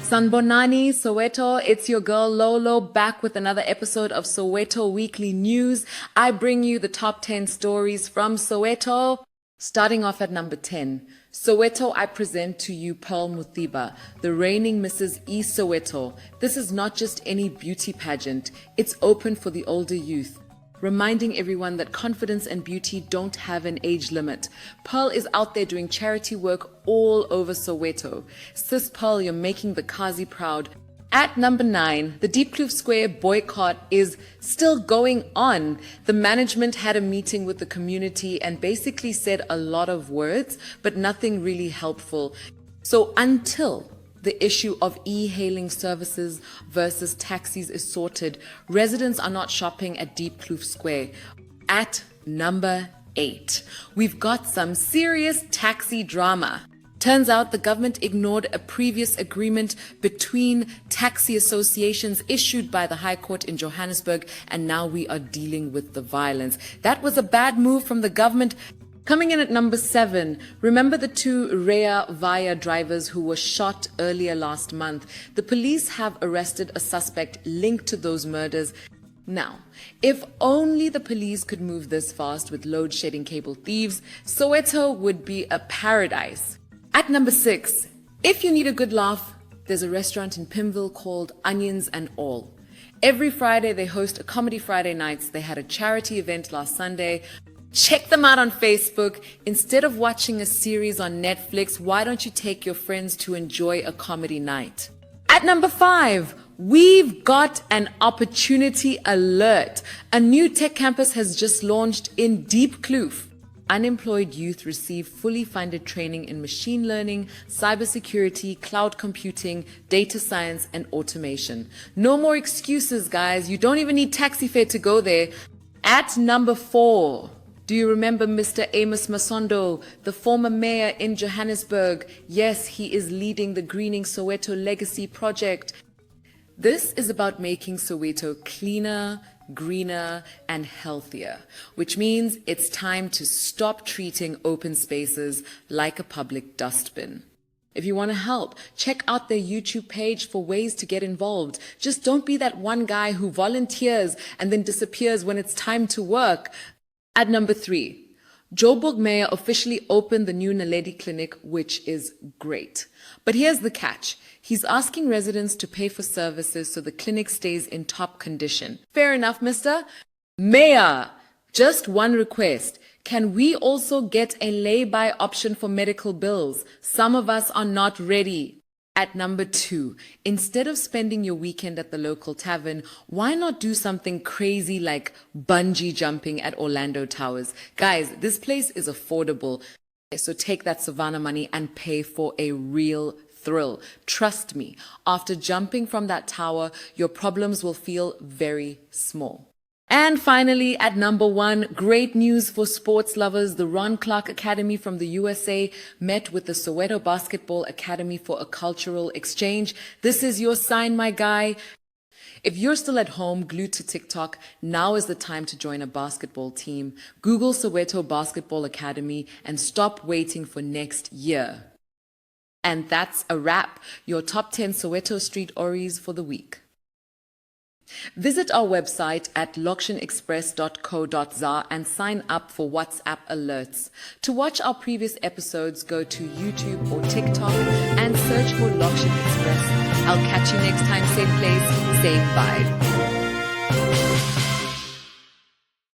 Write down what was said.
Sanbonani, Soweto, it's your girl Lolo back with another episode of Soweto Weekly News. I bring you the top 10 stories from Soweto. Starting off at number 10, Soweto, I present to you Pearl Muthiba, the reigning Mrs. East Soweto. This is not just any beauty pageant, it's open for the older youth, reminding everyone that confidence and beauty don't have an age limit. Pearl is out there doing charity work all over Soweto. Sis Pearl, you're making the Kazi proud. At number 9, the Diepkloof Square boycott is still going on. The management had a meeting with the community and basically said a lot of words, but nothing really helpful. So until the issue of e-hailing services versus taxis is sorted, residents are not shopping at Diepkloof Square. At number 8, we've got some serious taxi drama. Turns out the government ignored a previous agreement between taxi associations issued by the High Court in Johannesburg, and now we are dealing with the violence. That was a bad move from the government. Coming in at number 7, remember the 2 Rea Vaya drivers who were shot earlier last month? The police have arrested a suspect linked to those murders. Now, if only the police could move this fast with load-shedding cable thieves, Soweto would be a paradise. At number 6, if you need a good laugh, there's a restaurant in Pimville called Onions and All. Every Friday they host a Comedy Friday nights. They had a charity event last Sunday. Check them out on Facebook. Instead of watching a series on Netflix, why don't you take your friends to enjoy a comedy night? At number 5, we've got an opportunity alert. A new tech campus has just launched in Diepkloof. Unemployed youth receive fully funded training in machine learning, cybersecurity, cloud computing, data science, and automation. No more excuses, guys. You don't even need taxi fare to go there. At number 4, do you remember Mr. Amos Masondo, the former mayor in Johannesburg? Yes, he is leading the Greening Soweto Legacy project. This is about making Soweto cleaner, greener, and healthier, which means it's time to stop treating open spaces like a public dustbin. If you want to help, check out their YouTube page for ways to get involved. Just don't be that one guy who volunteers and then disappears when it's time to work. At number 3, Joburg Mayor officially opened the new Naledi Clinic, which is great. But here's the catch. He's asking residents to pay for services so the clinic stays in top condition. Fair enough, mister. Mayor, just one request. Can we also get a lay-by option for medical bills? Some of us are not ready. At number 2, instead of spending your weekend at the local tavern, why not do something crazy like bungee jumping at Orlando Towers? Guys, this place is affordable. So take that Savannah money and pay for a real thrill. Trust me, after jumping from that tower, your problems will feel very small. And finally, at number 1, great news for sports lovers. The Ron Clark Academy from the USA met with the Soweto Basketball Academy for a cultural exchange. This is your sign, my guy. If you're still at home glued to TikTok, now is the time to join a basketball team. Google Soweto Basketball Academy and stop waiting for next year. And that's a wrap. Your top 10 Soweto Street Oris for the week. Visit our website at lokshanexpress.co.za and sign up for WhatsApp alerts. To watch our previous episodes, go to YouTube or TikTok and search for Lokshan Express. I'll catch you next time, same place, same vibe.